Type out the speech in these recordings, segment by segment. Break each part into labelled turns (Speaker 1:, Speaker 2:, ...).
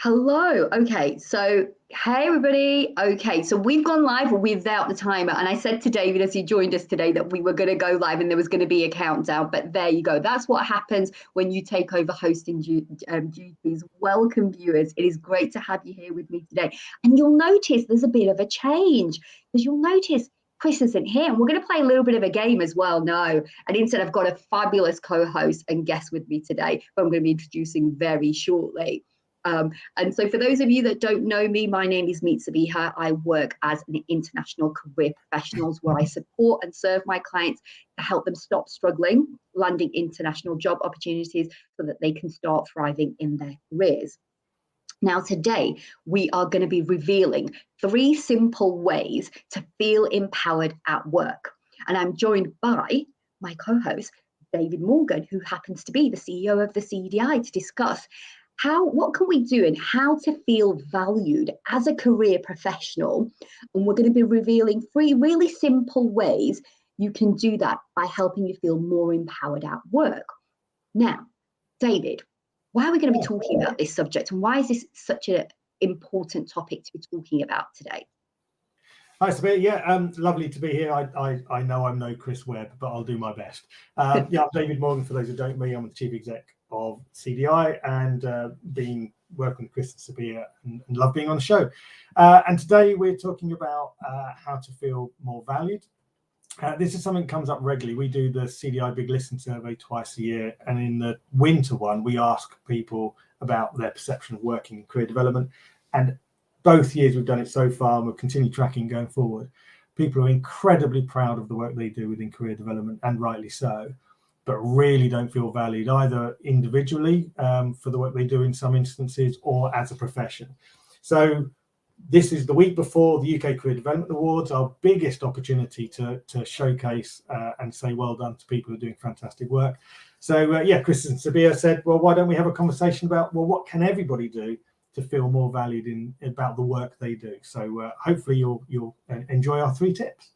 Speaker 1: Hello. Okay, so hey everybody. Okay, so we've gone live without the timer, and I said to David as he joined us today that we were going to go live and there was going to be a countdown. But there you go. That's what happens when you take over hosting duties. Welcome, viewers. It is great to have you here with me today. And you'll notice there's a bit of a change because you'll notice Chris isn't here, and we're going to play a little bit of a game as well. No, and instead I've got a fabulous co-host and guest with me today, who I'm going to be introducing very shortly. And so for those of you that don't know me, my name is Sabiha. I work as an international career professional where I support and serve my clients to help them stop struggling, landing international job opportunities so that they can start thriving in their careers. Now, today, we are going to be revealing 3 simple ways to feel empowered at work. And I'm joined by my co-host, David Morgan, who happens to be the CEO of the CDI, to discuss what can we do and how to feel valued as a career professional. And we're going to be revealing 3 really simple ways you can do that by helping you feel more empowered at work. Now, David, why are we going to be talking about this subject, and why is this such an important topic to be talking about today?
Speaker 2: Hi, Sabiha. Yeah, lovely to be here. I know I'm no Chris Webb, but I'll do my best. Yeah, I'm David Morgan. For those who don't know me, I'm the Chief Exec of CDI and working with Chris and Sabiha and love being on the show. And today we're talking about how to feel more valued. This is something that comes up regularly. We do the CDI Big Listen survey twice a year, and in the winter one, we ask people about their perception of working and career development. And both years we've done it so far, and we'll continue tracking going forward. People are incredibly proud of the work they do within career development, and rightly so, but really don't feel valued either individually for the work they do in some instances or as a profession. So this is the week before the UK Career Development Awards, our biggest opportunity to showcase and say well done to people who are doing fantastic work. So yeah, Chris and Sabiha said, well, why don't we have a conversation about, well, what can everybody do to feel more valued about the work they do? So hopefully you'll enjoy our 3 tips.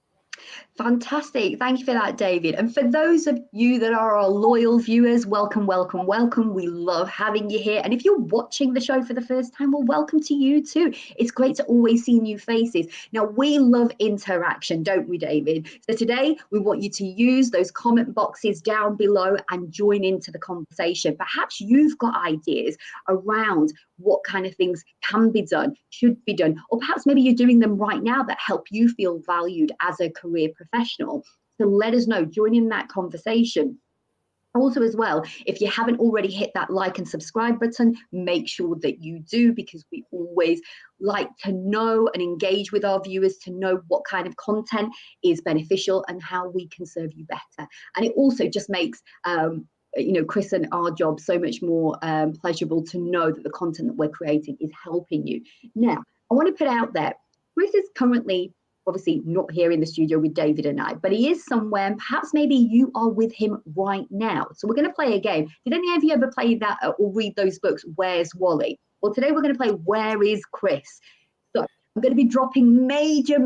Speaker 1: Fantastic. Thank you for that, David. And for those of you that are our loyal viewers, welcome, welcome, welcome. We love having you here. And if you're watching the show for the first time, well, welcome to you too. It's great to always see new faces. Now, we love interaction, don't we, David? So today, we want you to use those comment boxes down below and join into the conversation. Perhaps you've got ideas around what kind of things can be done, should be done, or perhaps maybe you're doing them right now that help you feel valued as a career professional. So let us know, join in that conversation. Also as well, if you haven't already hit that like and subscribe button, make sure that you do, because we always like to know and engage with our viewers to know what kind of content is beneficial and how we can serve you better. And it also just makes Chris and our job so much more pleasurable to know that the content that we're creating is helping you. Now, I want to put out there, Chris is currently obviously not here in the studio with David and I, but he is somewhere, and perhaps maybe you are with him right now. So we're going to play a game. Did any of you ever play that or read those books, Where's Wally? Well, today we're going to play Where is Chris? So I'm going to be dropping major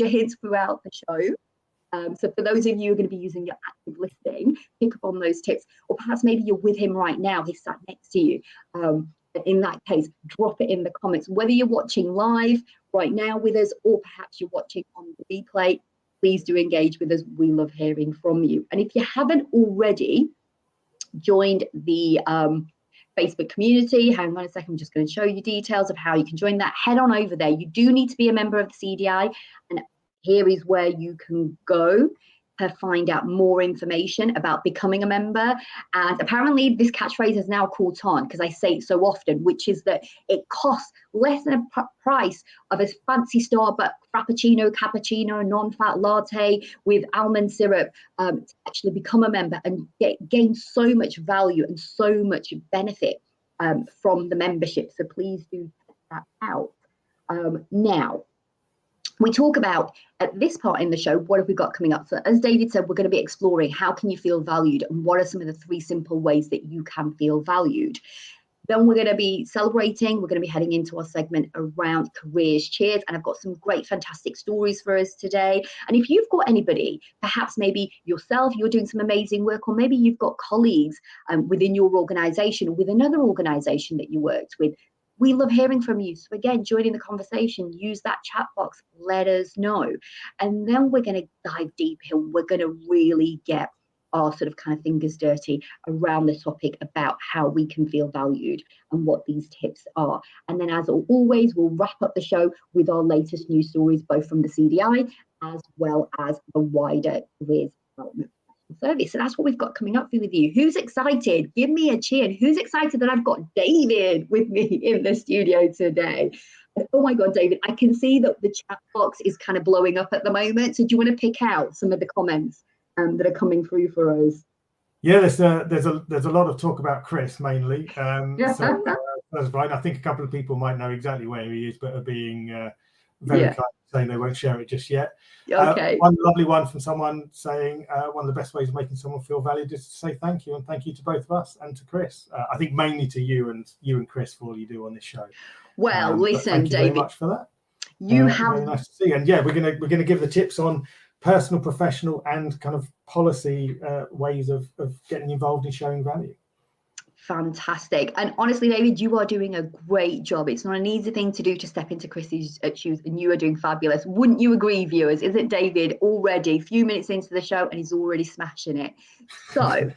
Speaker 1: hints throughout the show. So for those of you who are going to be using your active listening, pick up on those tips, or perhaps maybe you're with him right now, he's sat next to you. In that case, drop it in the comments, whether you're watching live right now with us, or perhaps you're watching on the replay. Please do engage with us. We love hearing from you. And if you haven't already joined the Facebook community, hang on a second, I'm just going to show you details of how you can join that. Head on over there. You do need to be a member of the CDI, and here is where you can go to find out more information about becoming a member. And apparently this catchphrase is now caught on because I say it so often, which is that it costs less than a price of a fancy Starbucks frappuccino, cappuccino, non-fat latte with almond syrup to actually become a member and gain so much value and so much benefit from the membership. So please do check that out. Now, we talk about, at this part in the show, what have we got coming up? So as David said, we're going to be exploring how can you feel valued and what are some of the 3 simple ways that you can feel valued. Then we're going to be celebrating. We're going to be heading into our segment around careers cheers. And I've got some great, fantastic stories for us today. And if you've got anybody, perhaps maybe yourself, you're doing some amazing work, or maybe you've got colleagues within your organization or with another organization that you worked with, We love hearing from you. So again, joining the conversation, use that chat box, let us know. And then we're going to dive deep and we're going to really get our sort of kind of fingers dirty around the topic about how we can feel valued and what these tips are. And then as always, we'll wrap up the show with our latest news stories, both from the CDI as well as the wider careers development service. So that's what we've got coming up with you. Who's excited? Give me a cheer. And who's excited that I've got David with me in the studio today? And oh my God, David, I can see that the chat box is kind of blowing up at the moment. So do you want to pick out some of the comments that are coming through for us?
Speaker 2: Yeah, there's a lot of talk about Chris mainly. So that's right. I think a couple of people might know exactly where he is, but are being very kind, saying they won't share it just yet.
Speaker 1: Okay.
Speaker 2: One lovely one from someone saying one of the best ways of making someone feel valued is to say thank you, and thank you to both of us and to Chris. I think mainly to you and Chris for all you do on this show.
Speaker 1: Well, listen,
Speaker 2: thank you
Speaker 1: David,
Speaker 2: very much for that.
Speaker 1: You have
Speaker 2: very nice to see. And yeah, we're gonna give the tips on personal, professional, and kind of policy ways of getting involved in showing value.
Speaker 1: Fantastic. And honestly, David, you are doing a great job. It's not an easy thing to do to step into Chris's shoes, and you are doing fabulous. Wouldn't you agree, viewers? Isn't David already a few minutes into the show and he's already smashing it? So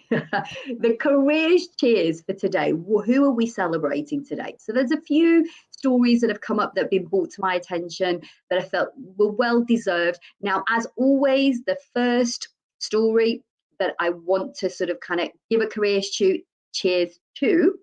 Speaker 1: the careers cheers for today. Who are we celebrating today? So there's a few stories that have come up that have been brought to my attention that I felt were well deserved. Now, as always, the first story that I want to sort of kind of give a careers cheers to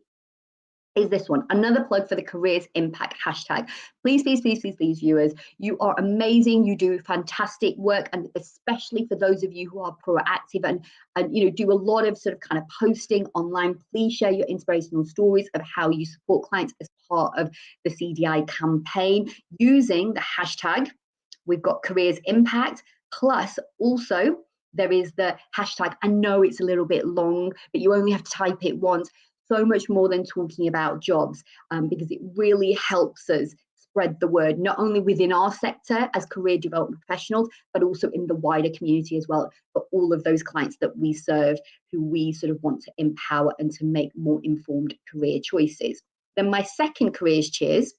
Speaker 1: is this one. Another plug for the careers impact hashtag. Please, viewers, you are amazing. You do fantastic work, and especially for those of you who are proactive and do a lot of sort of kind of posting online. Please share your inspirational stories of how you support clients as part of the CDI campaign using the hashtag. We've got careers impact, plus also there is the hashtag. I know it's a little bit long, but you only have to type it once. So much more than talking about jobs, because it really helps us spread the word, not only within our sector as career development professionals, but also in the wider community as well, for all of those clients that we serve, who we sort of want to empower and to make more informed career choices. Then my second careers cheers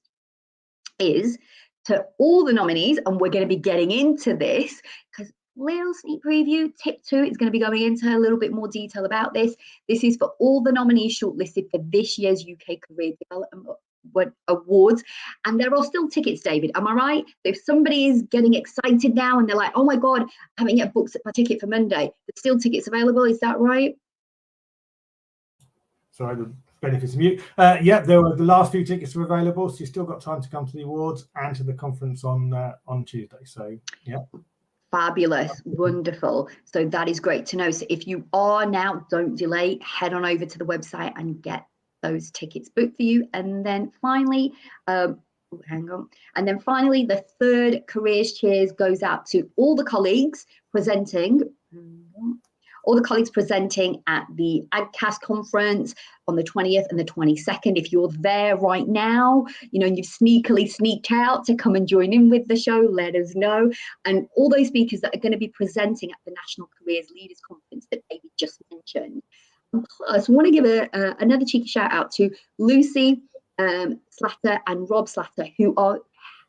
Speaker 1: is to all the nominees, and we're going to be getting into this because little sneak preview. Tip 2 is going to be going into a little bit more detail about this. This is for all the nominees shortlisted for this year's UK Career Development Awards. And there are still tickets, David. Am I right? If somebody is getting excited now and they're like, oh my God, I haven't yet booked my ticket for Monday, there's still tickets available. Is that right?
Speaker 2: Sorry, the benefits of mute. Yeah, the last few tickets are available, so you've still got time to come to the awards and to the conference on Tuesday. So, yeah.
Speaker 1: Fabulous, wonderful. So that is great to know. So if you are now, don't delay, head on over to the website and get those tickets booked for you. And then finally, the third careers cheers goes out to all the colleagues presenting. All the colleagues presenting at the AgCast conference on the 20th and the 22nd. If you're there right now, and you've sneakily sneaked out to come and join in with the show, let us know. And all those speakers that are going to be presenting at the National Careers Leaders Conference that David just mentioned. And plus, I want to give another cheeky shout out to Lucy Slatter and Rob Slatter, who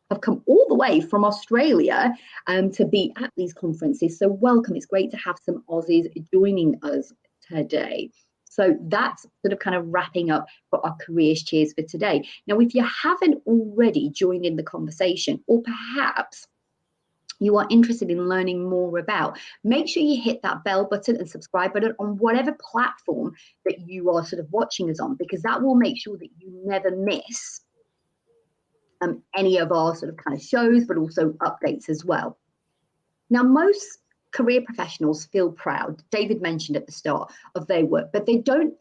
Speaker 1: have come all the way from Australia to be at these conferences. So welcome. It's great to have some Aussies joining us today. So that's sort of kind of wrapping up for our careers cheers for today. Now, if you haven't already joined in the conversation, or perhaps you are interested in learning more about, make sure you hit that bell button and subscribe button on whatever platform that you are sort of watching us on, because that will make sure that you never miss any of our sort of kind of shows, but also updates as well. Now, most career professionals feel proud, David mentioned at the start, of their work, but it doesn't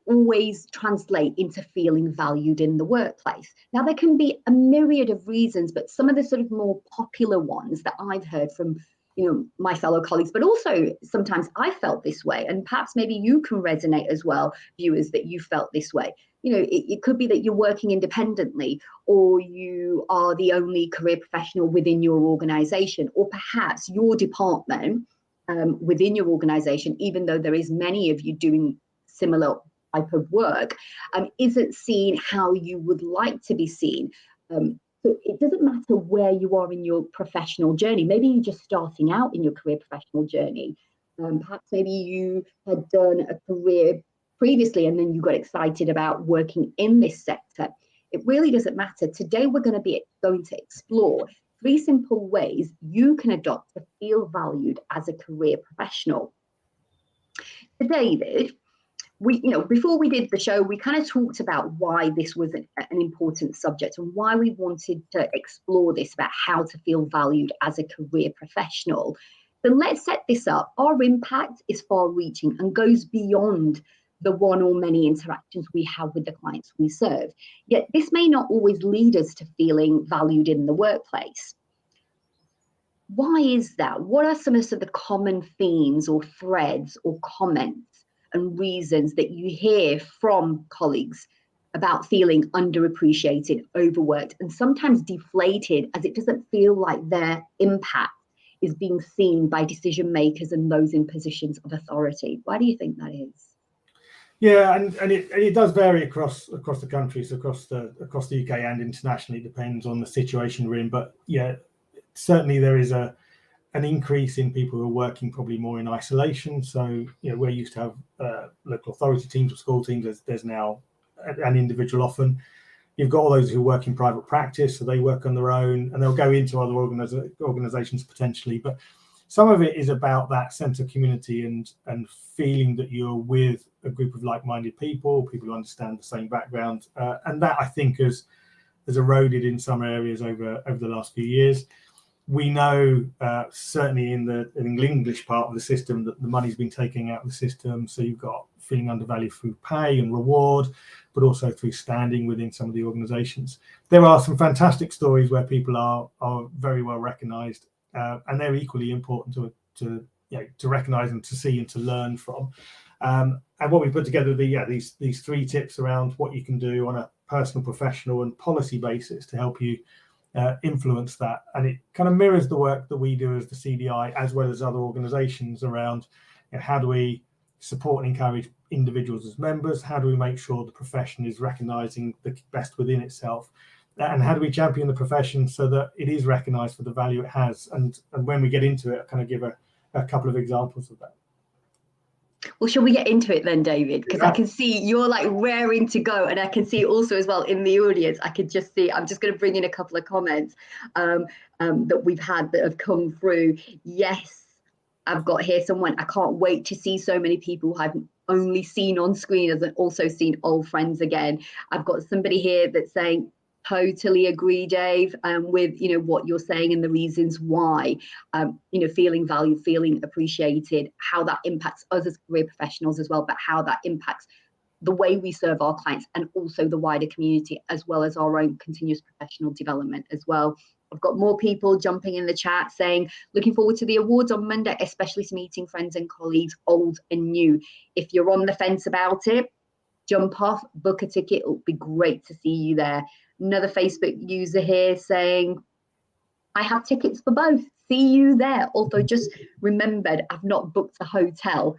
Speaker 1: always translate into feeling valued in the workplace. Now, there can be a myriad of reasons, but some of the sort of more popular ones that I've heard from my fellow colleagues, but also sometimes I felt this way, and perhaps maybe you can resonate as well, viewers, that you felt this way. It could be that you're working independently, or you are the only career professional within your organization, or perhaps your department within your organization, even though there is many of you doing similar type of work isn't seen how you would like to be seen. So it doesn't matter where you are in your professional journey. Maybe you're just starting out in your career professional journey. Perhaps maybe you had done a career previously and then you got excited about working in this sector. It really doesn't matter. Today, we're going to explore 3 simple ways you can adopt to feel valued as a career professional. So David, before we did the show, we kind of talked about why this was an important subject and why we wanted to explore this about how to feel valued as a career professional. So let's set this up. Our impact is far-reaching and goes beyond the one or many interactions we have with the clients we serve. Yet this may not always lead us to feeling valued in the workplace. Why is that? What are some of the common themes or threads or comments and reasons that you hear from colleagues about feeling underappreciated, overworked, and sometimes deflated, as it doesn't feel like their impact is being seen by decision makers and those in positions of authority? Why do you think that is?
Speaker 2: Yeah, and it does vary across the countries, across the UK and internationally. It depends on the situation we're in. But yeah, certainly there is an increase in people who are working probably more in isolation. So we're used to have local authority teams or school teams. There's now an individual often. You've got all those who work in private practice, so they work on their own, and they'll go into other organisations potentially. But some of it is about that sense of community and feeling that you're with a group of like-minded people who understand the same background, and that I think has eroded in some areas over the last few years. We know certainly in the English part of the system that the money's been taken out of the system, so you've got feeling undervalued through pay and reward, but also through standing within some of the organisations. There are some fantastic stories where people are very well recognised, and they're equally important to recognise and to see and to learn from. And what we put together are these 3 tips around what you can do on a personal, professional, and policy basis to help you influence that. And it kind of mirrors the work that we do as the CDI, as well as other organisations around how do we support and encourage individuals as members, how do we make sure the profession is recognising the best within itself, and how do we champion the profession so that it is recognised for the value it has. And when we get into it, I'll kind of give a couple of examples of that.
Speaker 1: Well, shall we get into it then, David? Because I can see you're like raring to go, and I can see also as well in the audience, I could just see, I'm just going to bring in a couple of comments that we've had that have come through. Yes, I've got here someone, I can't wait to see so many people who I've only seen on screen as also seen old friends again. I've got somebody here that's saying, totally agree, Dave, with what you're saying and the reasons why, feeling valued, feeling appreciated, how that impacts us as career professionals as well, but how that impacts the way we serve our clients and also the wider community, as well as our own continuous professional development as well. I've got more people jumping in the chat saying, looking forward to the awards on Monday, especially to meeting friends and colleagues, old and new. If you're on the fence about it, jump off, book a ticket. It'll be great to see you there. Another Facebook user here saying, I have tickets for both. See you there. Although just remembered, I've not booked a hotel.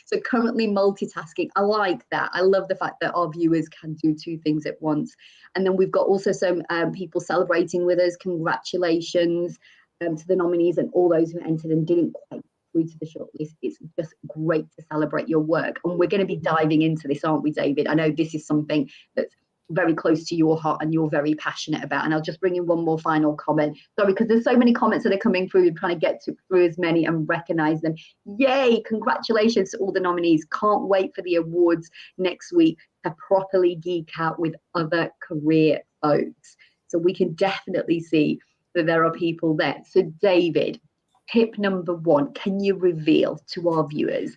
Speaker 1: So currently multitasking. I like that. I love the fact that our viewers can do 2 things at once. And then we've got also some people celebrating with us. Congratulations to the nominees and all those who entered and didn't quite through to the shortlist. It's just great to celebrate your work. And we're going to be diving into this, aren't we, David? I know this is something that's very close to your heart and you're very passionate about. And I'll just bring in one more final comment. Sorry, because there's so many comments that are coming through. We're trying to get through as many and recognize them. Yay, congratulations to all the nominees. Can't wait for the awards next week to properly geek out with other career folks. So we can definitely see that there are people there. So David, tip number 1, can you reveal to our viewers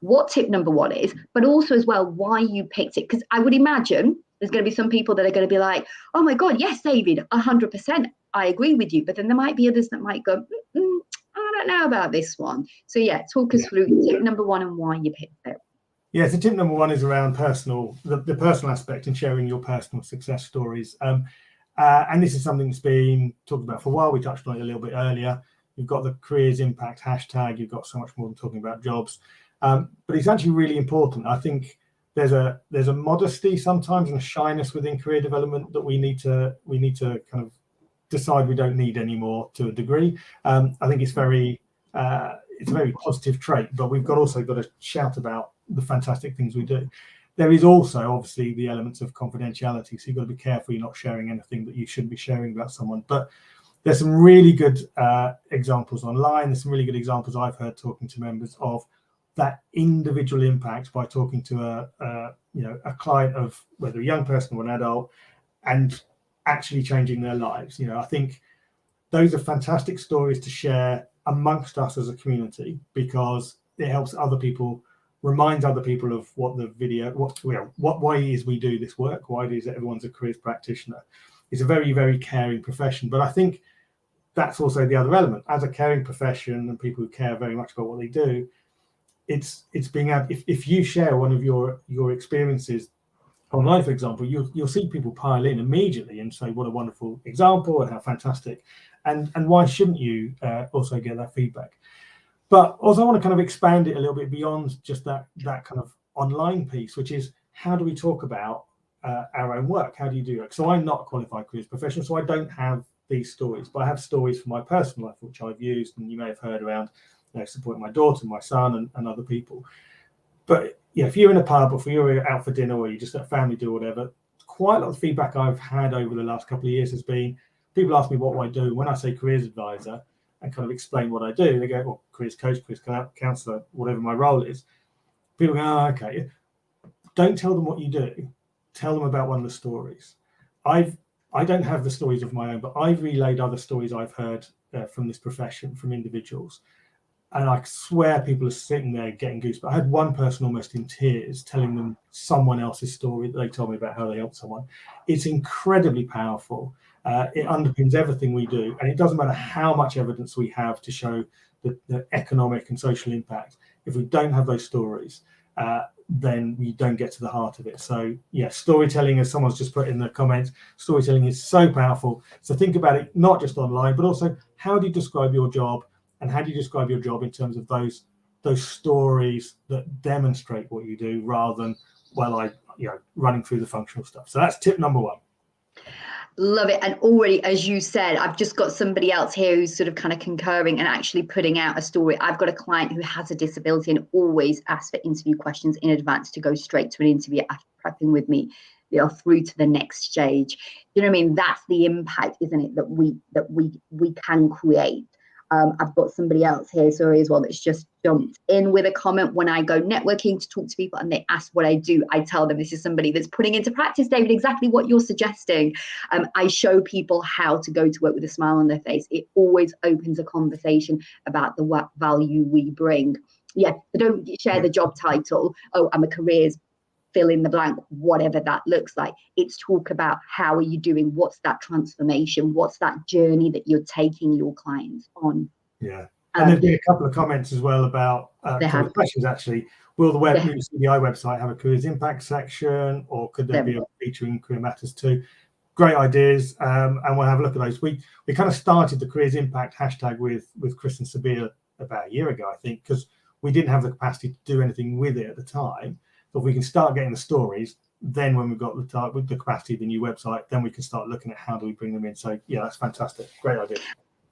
Speaker 1: what tip number 1 is, but also as well why you picked it? Because I would imagine there's going to be some people that are going to be like, oh my God, yes, David, 100%, I agree with you. But then there might be others that might go, I don't know about this one. So yeah, talk us through tip number 1 and why you picked it.
Speaker 2: Yeah, so tip number 1 is around the personal aspect and sharing your personal success stories. And this is something that's been talked about for a while. We touched on it a little bit earlier. You've got the careers impact hashtag. You've got so much more than talking about jobs. But it's actually really important. I think there's a modesty sometimes and a shyness within career development that we need to kind of decide we don't need anymore to a degree. I think it's a very positive trait, but we've also got to shout about the fantastic things we do. There is also obviously the elements of confidentiality, so you've got to be careful you're not sharing anything that you shouldn't be sharing about someone. But there's some really good examples online. There's some really good examples I've heard talking to members of that individual impact by talking to a client of whether a young person or an adult, and actually changing their lives. I think those are fantastic stories to share amongst us as a community, because it helps other people, reminds other people of what the video, why it is we do this work, why it is that everyone's a careers practitioner. It's a very, very caring profession. But I think that's also the other element. As a caring profession and people who care very much about what they do, it's being able, if you share one of your experiences online, for example, you'll see people pile in immediately and say what a wonderful example and how fantastic, and why shouldn't you also get that feedback? But also I want to kind of expand it a little bit beyond just that kind of online piece, which is how do we talk about our own work? How do you do it? So I'm not a qualified careers professional, so I don't have these stories, but I have stories from my personal life which I've used, and you may have heard around supporting my daughter, my son, and other people. But if you're in a pub, or if you're out for dinner, or you just at a family do, or whatever, quite a lot of feedback I've had over the last couple of years has been people ask me what I do. When I say careers advisor and kind of explain what I do, they go, well, careers coach, careers counsellor, whatever my role is. People go, oh, okay. Don't tell them what you do. Tell them about one of the stories. I don't have the stories of my own, but I've relayed other stories I've heard from this profession, from individuals. And I swear people are sitting there getting goosebumps. I had one person almost in tears telling them someone else's story that they told me about how they helped someone. It's incredibly powerful. It underpins everything we do. And it doesn't matter how much evidence we have to show the economic and social impact. If we don't have those stories, then we don't get to the heart of it. So yeah, storytelling, as someone's just put in the comments, storytelling is so powerful. So think about it, not just online, but also how do you describe your job? And how do you describe your job in terms of those stories that demonstrate what you do, rather than, running through the functional stuff. So that's tip number one.
Speaker 1: Love it. And already, as you said, I've just got somebody else here who's sort of kind of concurring and actually putting out a story. I've got a client who has a disability and always asks for interview questions in advance to go straight to an interview after prepping with me, through to the next stage. You know what I mean? That's the impact, isn't it, that we can create. I've got somebody else here, sorry, as well, that's just jumped in with a comment. When I go networking to talk to people and they ask what I do, I tell them this is somebody that's putting into practice, David, exactly what you're suggesting. I show people how to go to work with a smile on their face. It always opens a conversation about the value we bring. Yeah, so don't share the job title. Oh, I'm a careers fill in the blank, whatever that looks like. It's talk about how are you doing? What's that transformation? What's that journey that you're taking your clients on?
Speaker 2: Yeah. And there's been a couple of comments as well about questions actually. Will the new CDI website have a careers impact section, or could there be a featuring career matters too? Great ideas, and we'll have a look at those. We kind of started the careers impact hashtag with Chris and Sabiha about a year ago, I think, because we didn't have the capacity to do anything with it at the time. So if we can start getting the stories, then when we've got the capacity of the new website, then we can start looking at how do we bring them in. So yeah, that's fantastic. Great idea.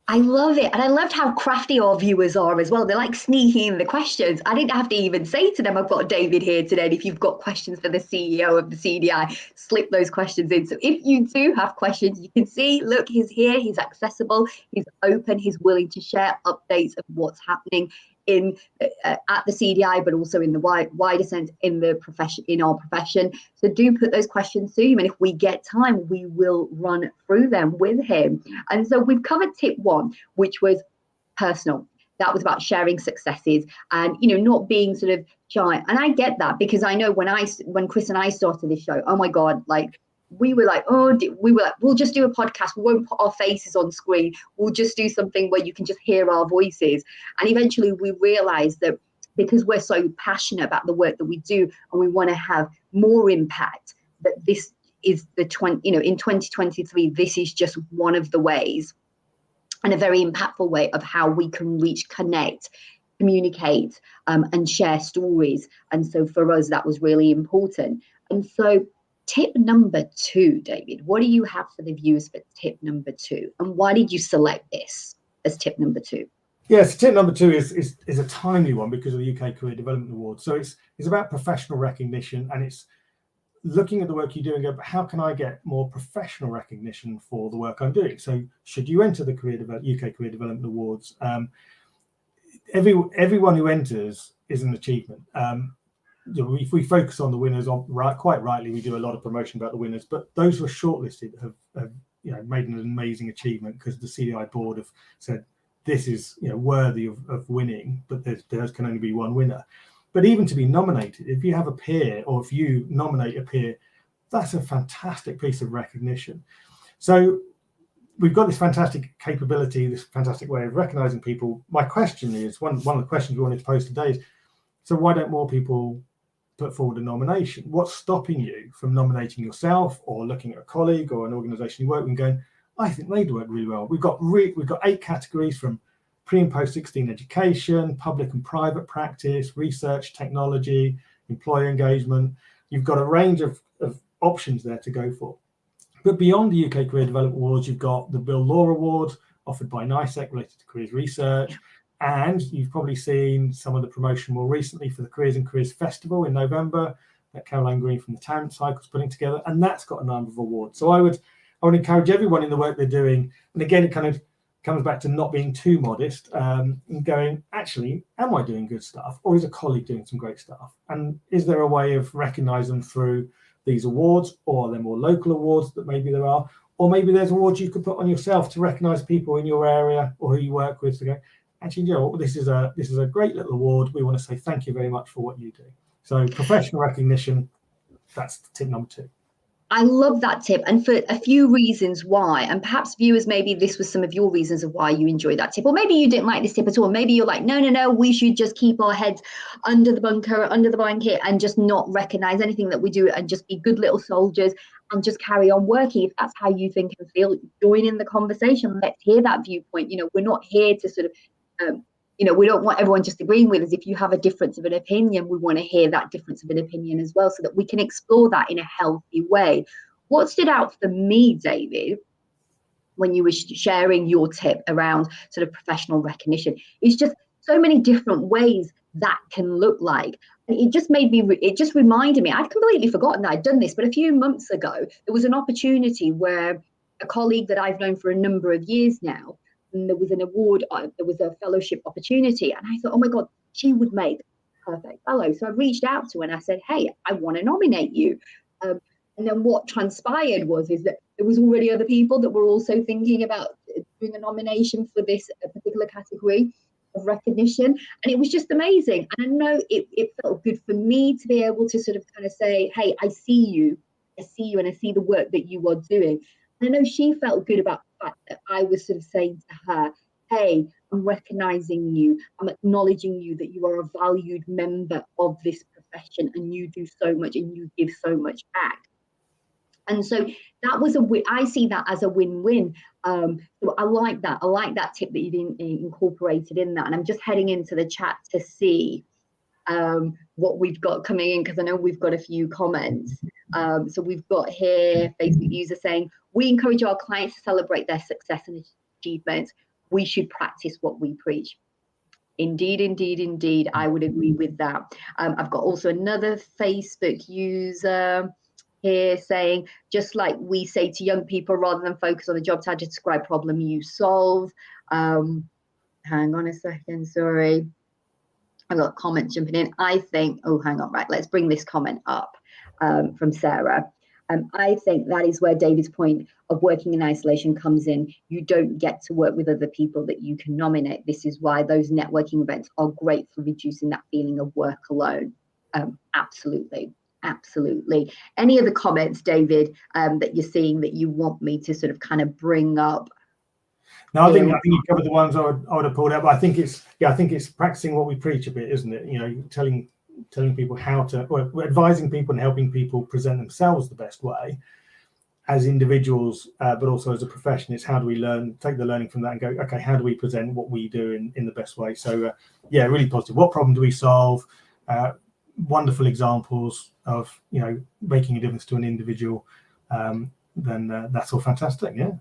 Speaker 1: I love it. And I loved how crafty our viewers are as well. They're like sneaking in the questions. I didn't have to even say to them, I've got David here today. And if you've got questions for the CEO of the CDI, slip those questions in. So if you do have questions, you can see, look, he's here, he's accessible, he's open, he's willing to share updates of what's happening at the CDI, but also in the wider sense in the profession, in our profession. So do put those questions to him, and if we get time, we will run through them with him. And so we've covered tip one, which was personal. That was about sharing successes and not being sort of shy. And I get that, because I know when Chris and I started this show, oh my God, we were like, we'll just do a podcast. We won't put our faces on screen. We'll just do something where you can just hear our voices. And eventually we realized that because we're so passionate about the work that we do and we want to have more impact, that this is in 2023, this is just one of the ways, and a very impactful way of how we can connect communicate and share stories. And so for us, that was really important. And so tip number 2, David, what do you have for the viewers for tip number 2? And why did you select this as tip number 2?
Speaker 2: Yes, tip number 2 is a timely one because of the UK Career Development Awards. So it's about professional recognition, and it's looking at the work you do and go, how can I get more professional recognition for the work I'm doing? So should you enter the UK Career Development Awards, everyone who enters is an achievement. If we focus on the winners, quite rightly, we do a lot of promotion about the winners, but those who are shortlisted have made an amazing achievement because the CDI board have said this is worthy of winning, but there can only be one winner. But even to be nominated, if you have a peer or if you nominate a peer, that's a fantastic piece of recognition. So we've got this fantastic capability, this fantastic way of recognizing people. My question is, one of the questions we wanted to pose today is, so why don't more people put forward a nomination? What's stopping you from nominating yourself or looking at a colleague or an organization you work with and going, I think they'd work really well. We've got 8 categories from pre and post 16 education, public and private practice, research, technology, employer engagement. You've got a range of options there to go for. But beyond the UK Career Development Awards, you've got the Bill Law Award offered by NICEC related to careers research. And you've probably seen some of the promotion more recently for the Careers and Careers Festival in November that Caroline Green from the Talent Cycle is putting together. And that's got a number of awards. So I would encourage everyone in the work they're doing. And again, it kind of comes back to not being too modest and going, actually, am I doing good stuff? Or is a colleague doing some great stuff? And is there a way of recognizing them through these awards, or are there more local awards that maybe there are? Or maybe there's awards you could put on yourself to recognize people in your area or who you work with to go, actually, this is a great little award. We want to say thank you very much for what you do. So professional recognition, that's tip number 2.
Speaker 1: I love that tip, and for a few reasons why. And perhaps viewers, maybe this was some of your reasons of why you enjoyed that tip, or maybe you didn't like this tip at all. Maybe you're like, no, we should just keep our heads under the bunker, under the blanket, and just not recognize anything that we do, and just be good little soldiers and just carry on working. If that's how you think and feel, join in the conversation. Let's hear that viewpoint. We're not here to sort of we don't want everyone just agreeing with us. If you have a difference of an opinion, we want to hear that difference of an opinion as well, so that we can explore that in a healthy way. What stood out for me, David, when you were sharing your tip around sort of professional recognition, is just so many different ways that can look like. It just reminded me, I'd completely forgotten that I'd done this, but a few months ago, there was an opportunity where a colleague that I've known for a number of years now, and there was an award, there was a fellowship opportunity, and I thought, oh my God, she would make a perfect fellow. So I reached out to her and I said, hey, I want to nominate you. And then what transpired is that there was already other people that were also thinking about doing a nomination for this particular category of recognition. And it was just amazing. And I know it felt good for me to be able to sort of kind of say, hey, I see you, and I see the work that you are doing. I know she felt good about the fact that I was sort of saying to her, hey, I'm recognizing you, I'm acknowledging you, that you are a valued member of this profession and you do so much and you give so much back. And so that was I see that as a win-win. So I like that. I like that tip that you incorporated in that. And I'm just heading into the chat to see what we've got coming in, because I know we've got a few comments. So we've got here Facebook user saying, we encourage our clients to celebrate their success and achievements. We should practice what we preach. Indeed, indeed, indeed. I would agree with that. I've got also another Facebook user here saying, just like we say to young people, rather than focus on the job title, describe problem you solve. Hang on a second, sorry. I've got comments jumping in. I think, hang on, right, let's bring this comment up from Sarah. I think that is where David's point of working in isolation comes in. You don't get to work with other people that you can nominate. This is why those networking events are great for reducing that feeling of work alone. Absolutely. Absolutely. Any other comments, David, that you're seeing that you want me to sort of kind of bring up?
Speaker 2: No, I think you covered the ones I would have pulled out, but I think it's practicing what we preach a bit, isn't it? Telling people how to, or advising people and helping people present themselves the best way. as individuals, but also as a profession. It's how do we take the learning from that and go, okay, how do we present what we do in the best way? So yeah, really positive. What problem do we solve? Wonderful examples of, you know, making a difference to an individual. Then that's all fantastic. Yeah.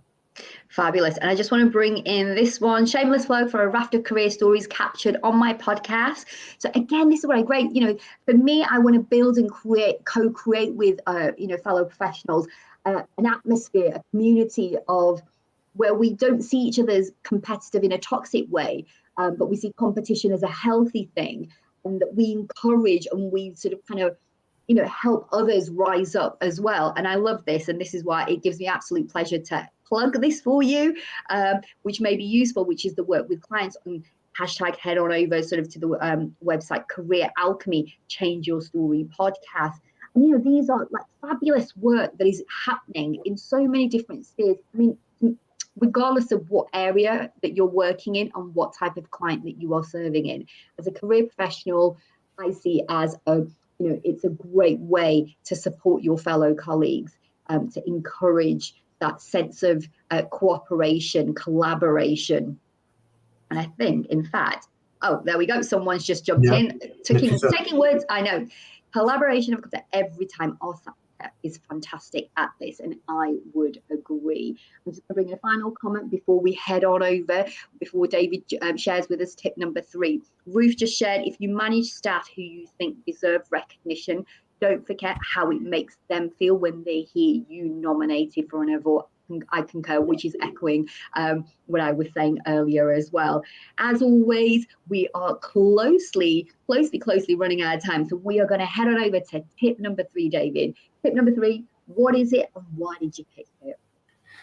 Speaker 1: Fabulous. And I just want to bring in this one, shameless plug for a raft of career stories captured on my podcast. So again, this is what I great, you know, for me, I want to build and co-create with, you know, fellow professionals, an atmosphere, a community of where we don't see each other as competitive in a toxic way, but we see competition as a healthy thing, and that we encourage and we sort of kind of, you know, help others rise up as well. And I love this, and this is why it gives me absolute pleasure to plug this for you, which may be useful, which is the work with clients on hashtag head on over sort of to the website Career Alchemy, Change Your Story podcast. And, you know, these are like fabulous work that is happening in so many different spheres. I mean, regardless of what area that you're working in and what type of client that you are serving in. As a career professional, I see as a, you know, it's a great way to support your fellow colleagues, to encourage that sense of cooperation, collaboration. And I think, in fact, oh, there we go. Someone's just jumped in, taking words. I know. Collaboration, of course, every time our is fantastic at this, and I would agree. I'm just going to bring in a final comment before we head on over, before David shares with us tip number 3. Ruth just shared, if you manage staff who you think deserve recognition, don't forget how it makes them feel when they hear you nominated for an award. I concur, which is echoing what I was saying earlier as well. As always, we are closely running out of time. So we are going to head on over to tip number 3, David. Tip number 3, what is it and why did you pick it?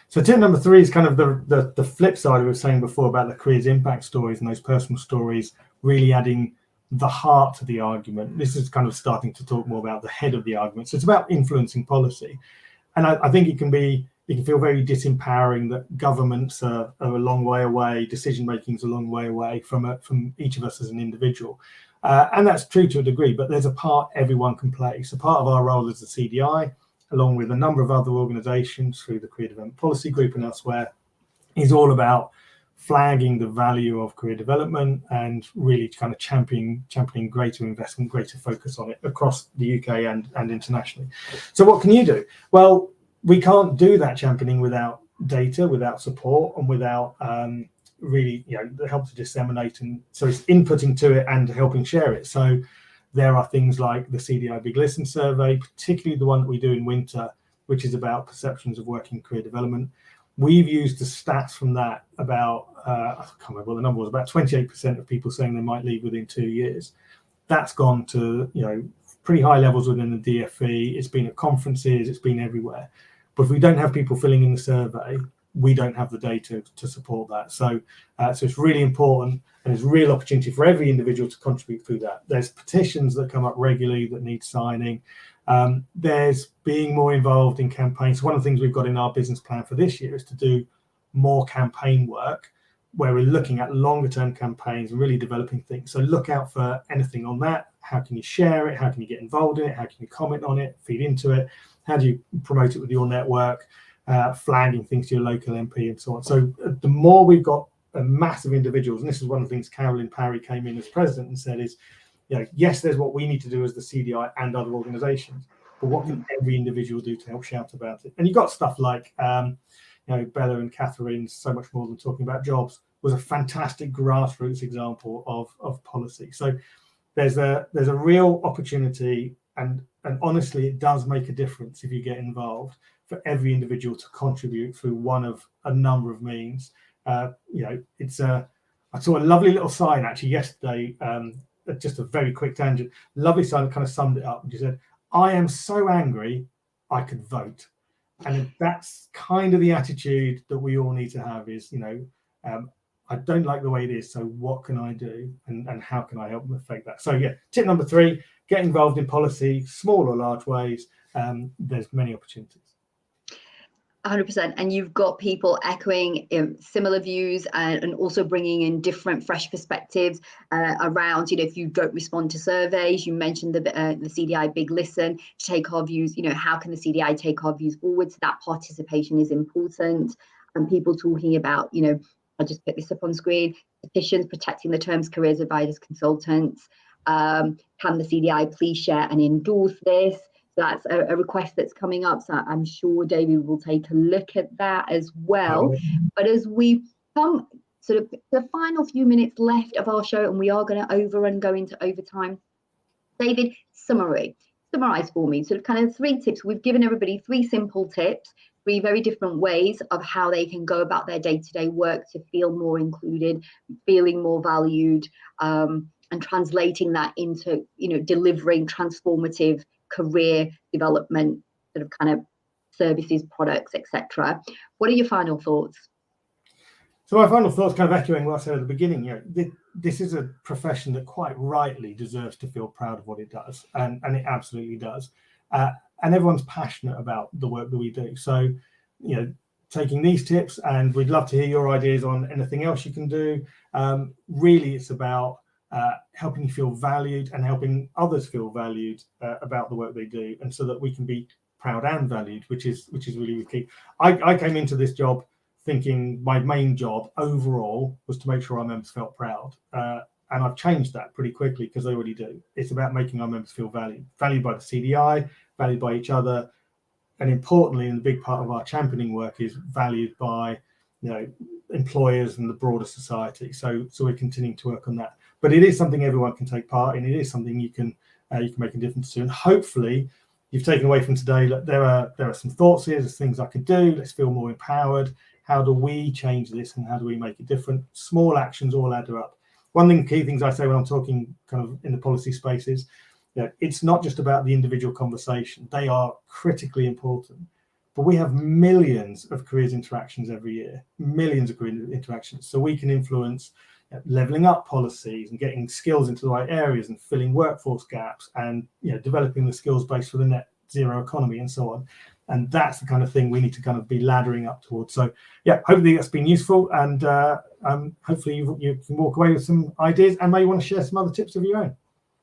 Speaker 2: So tip number 3 is kind of the flip side we were saying before about the careers impact stories and those personal stories, really adding the heart to the argument. This is kind of starting to talk more about the head of the argument. So it's about influencing policy. And I think it can feel very disempowering that governments are a long way away, decision making is a long way away from each of us as an individual. And that's true to a degree, but there's a part everyone can play. So part of our role as the CDI, along with a number of other organisations through the Career Development Policy Group and elsewhere, is all about flagging the value of career development and really kind of championing greater investment, greater focus on it across the UK and internationally. So what can you do? Well, we can't do that championing without data, without support, and without really, you know, the help to disseminate. And so it's inputting to it and helping share it. So there are things like the CDI Big Listen survey, particularly the one that we do in winter, which is about perceptions of working career development. We've used the stats from that about, I can't remember what the number was, about 28% of people saying they might leave within 2 years. That's gone to, you know, pretty high levels within the DFE. It's been at conferences, it's been everywhere. But if we don't have people filling in the survey, we don't have the data to support that. So it's really important, and there's a real opportunity for every individual to contribute through that. There's petitions that come up regularly that need signing. There's being more involved in campaigns. One of the things we've got in our business plan for this year is to do more campaign work where we're looking at longer term campaigns and really developing things. So look out for anything on that. How can you share it? How can you get involved in it? How can you comment on it, feed into it? How do you promote it with your network, flagging things to your local MP and so on. So the more we've got massive individuals, and this is one of the things Carolyn Parry came in as president and said is, you know, yes, there's what we need to do as the CDI and other organisations, but what can every individual do to help shout about it? And you've got stuff like, you know, Bella and Catherine's So Much More Than Talking About Jobs was a fantastic grassroots example of policy. So there's a real opportunity, and honestly, it does make a difference if you get involved for every individual to contribute through one of a number of means. You know, I saw a lovely little sign actually yesterday, just a very quick tangent, lovely sign that kind of summed it up. And she said, I am so angry, I could vote. And that's kind of the attitude that we all need to have is, you know, I don't like the way it is, so what can I do and how can I help affect that? So yeah, tip number 3, get involved in policy, small or large ways. There's many opportunities.
Speaker 1: 100%. And you've got people echoing similar views and also bringing in different fresh perspectives around, if you don't respond to surveys. You mentioned the CDI Big Listen to take our views. How can the CDI take our views forward? So that participation is important. And people talking about, I'll just put this up on screen, petitions protecting the terms, careers, advisors, consultants. Can the CDI please share and endorse this? So that's a request that's coming up. So I'm sure David will take a look at that as well. But as we come sort of the final few minutes left of our show, and we are going to go into overtime. David, summarize for me, sort of kind of 3 tips. We've given everybody 3 simple tips, 3 very different ways of how they can go about their day-to-day work to feel more included, feeling more valued, and translating that into, delivering transformative career development, sort of kind of services, products, etc. What are your final thoughts?
Speaker 2: So my final thoughts, kind of echoing what I said at the beginning, this is a profession that quite rightly deserves to feel proud of what it does, and it absolutely does. And everyone's passionate about the work that we do. So, taking these tips, and we'd love to hear your ideas on anything else you can do. Really, it's about helping you feel valued and helping others feel valued about the work they do, and so that we can be proud and valued, which is really key. I came into this job thinking my main job overall was to make sure our members felt proud, and I've changed that pretty quickly because they already do. It's about making our members feel valued by the CDI, valued by each other, and importantly, and the big part of our championing work is valued by employers and the broader society. So we're continuing to work on that. But it is something everyone can take part in. It is something you can make a difference to. And hopefully, you've taken away from today that there are some thoughts here. There's things I could do. Let's feel more empowered. How do we change this, and how do we make it different? Small actions all add up. One thing, key things I say when I'm talking kind of in the policy space is, it's not just about the individual conversation. They are critically important. But we have millions of careers interactions every year, millions of career interactions. So we can influence leveling up policies and getting skills into the right areas and filling workforce gaps and developing the skills base for the net zero economy and so on. And that's the kind of thing we need to kind of be laddering up towards. So hopefully that's been useful, and hopefully you can walk away with some ideas and maybe want to share some other tips of your own.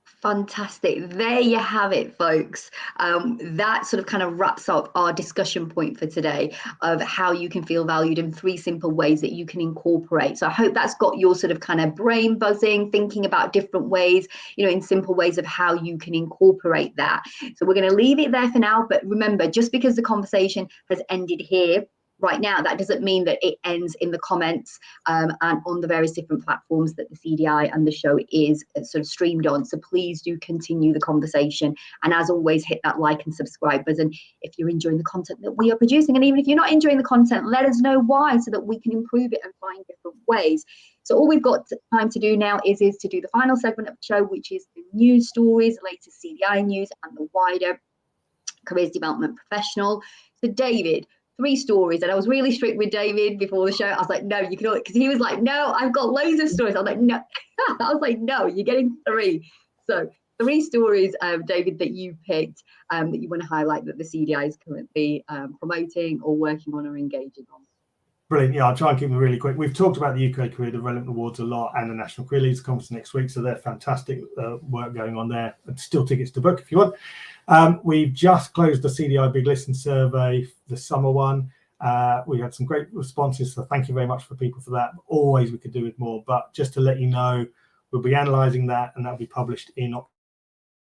Speaker 1: Fantastic. There you have it, folks. That sort of kind of wraps up our discussion point for today of how you can feel valued in 3 simple ways that you can incorporate. So I hope that's got your sort of kind of brain buzzing, thinking about different ways, in simple ways of how you can incorporate that. So we're going to leave it there for now. But remember, just because the conversation has ended here right now, that doesn't mean that it ends in the comments and on the various different platforms that the CDI and the show is sort of streamed on. So please do continue the conversation. And as always, hit that like and subscribe button if you're enjoying the content that we are producing. And even if you're not enjoying the content, let us know why, so that we can improve it and find different ways. So all we've got time to do now is to do the final segment of the show, which is the news stories, the latest CDI news and the wider careers development professional. So David, 3 stories, and I was really strict with David before the show. I was like, no, you can all, because he was like, no, I've got loads of stories. I was like, no, I was like, no, you're getting 3. So 3 stories, David, that you picked that you want to highlight that the CDI is currently promoting or working on or engaging on.
Speaker 2: Brilliant. Yeah, I'll try and keep them really quick. We've talked about the UK Career Development Awards a lot and the National Career Leaders Conference next week. So they're fantastic work going on there. And still tickets to book if you want. We've just closed the CDI Big Listen survey, the summer one. We had some great responses. So thank you very much for people for that. Always we could do with more. But just to let you know, we'll be analysing that, and that'll be published in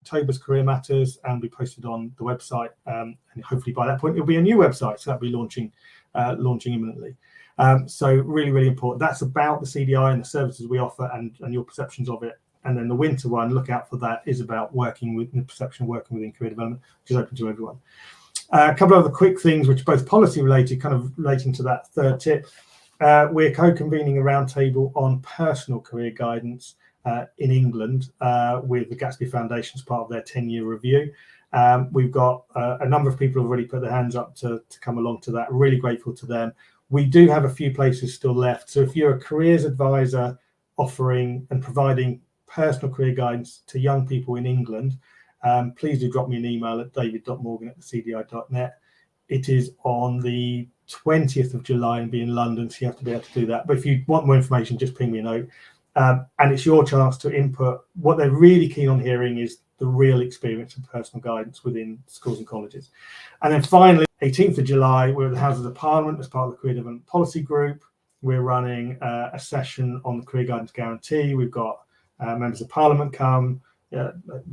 Speaker 2: October's Career Matters and be posted on the website. And hopefully by that point, it'll be a new website. So that'll be launching imminently. So really, really important. That's about the CDI and the services we offer and your perceptions of it. And then the winter one, look out for that, is about working with the perception of working within career development, which is open to everyone. A couple of other quick things, which are both policy related, kind of relating to that third tip. We're co-convening a roundtable on personal career guidance in England with the Gatsby Foundation as part of their 10-year review. We've got a number of people who have already put their hands up to come along to that. Really grateful to them. We do have a few places still left. So if you're a careers advisor offering and providing personal career guidance to young people in England, please do drop me an email at david.morgan@thecdi.net. It is on the 20th of July and be in London, so you have to be able to do that. But if you want more information, just ping me a note. And it's your chance to input. What they're really keen on hearing is the real experience and personal guidance within schools and colleges. And then finally, 18th of July, we're at the Houses of Parliament as part of the Career Development Policy Group. We're running a session on the Career Guidance Guarantee. We've got members of Parliament come,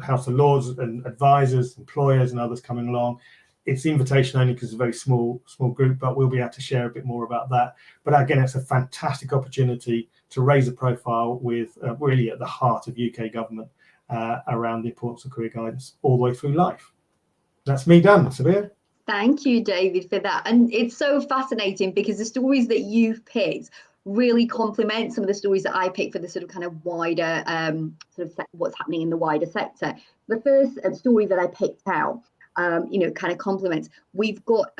Speaker 2: House of Lords and advisors, employers and others coming along. It's invitation only because it's a very small group, but we'll be able to share a bit more about that. But again, it's a fantastic opportunity to raise a profile with really at the heart of UK government around the importance of career guidance all the way through life. That's me done, Sabiha.
Speaker 1: Thank you, David, for that. And it's so fascinating because the stories that you've picked really complement some of the stories that I picked for the sort of kind of wider sort of what's happening in the wider sector. The first story that I picked out, kind of complements. We've got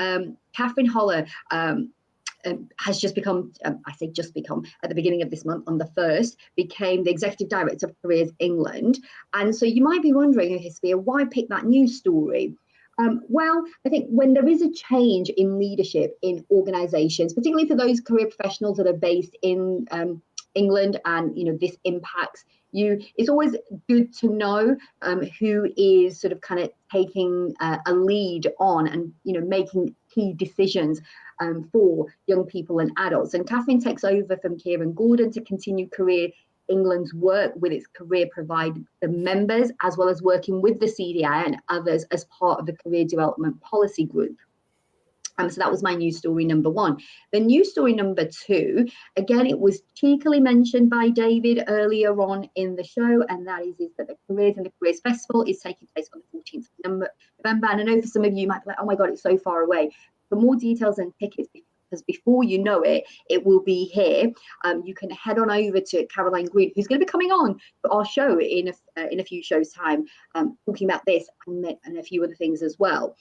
Speaker 1: Catherine Holler has just become, I say just become, at the beginning of this month on the 1st, became the Executive Director of Careers England. And so you might be wondering, okay, Sabiha, why pick that news story? Well, I think when there is a change in leadership in organisations, particularly for those career professionals that are based in England, and this impacts you, it's always good to know who is sort of kind of taking a lead on and making key decisions for young people and adults. And Catherine takes over from Kieran Gordon to continue Career England's work with its career provider members, as well as working with the CDA and others as part of the Career Development Policy Group. So that was my news story number 1. The news story number 2, again, it was cheekily mentioned by David earlier on in the show, and that is that the Careers and the Careers Festival is taking place on the 14th of November. And I know for some of you might be like, oh my God, it's so far away. For more details and tickets, because before you know it, it will be here. You can head on over to Caroline Green, who's going to be coming on to our show in a few shows' time, talking about this and a few other things as well.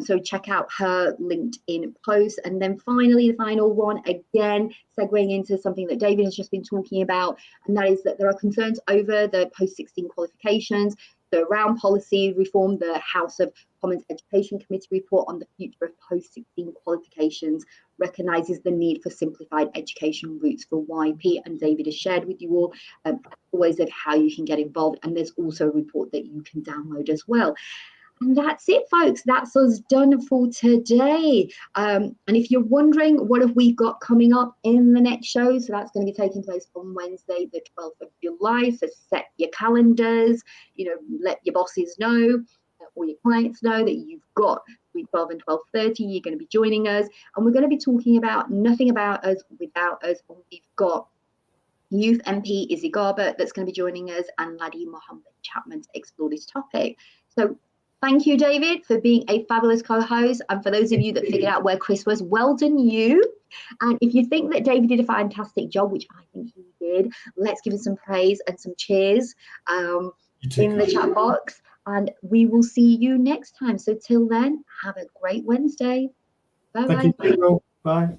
Speaker 1: So check out her LinkedIn post. And then finally, the final one, again, segueing into something that David has just been talking about, and that is that there are concerns over the post-16 qualifications. So around policy reform, the House of Commons Education Committee report on the future of post-16 qualifications recognises the need for simplified education routes for YP, and David has shared with you all ways of how you can get involved, and there's also a report that you can download as well. And that's it, folks. That's us done for today. And if you're wondering what have we got coming up in the next show, so that's going to be taking place on Wednesday, the 12th of July. So set your calendars, let your bosses know, or your clients know that you've got between 12 and 12:30. You're going to be joining us, and we're going to be talking about Nothing About Us Without Us. And we've got Youth MP Izzy Garber that's going to be joining us, and Ladi Mohammed Chapman to explore this topic. So thank you, David, for being a fabulous co-host. And for those of you that figured out where Chris was, well done you. And if you think that David did a fantastic job, which I think he did, let's give him some praise and some cheers in the chat box. And we will see you next time. So till then, have a great Wednesday. Bye-bye.
Speaker 2: Thank you. Bye.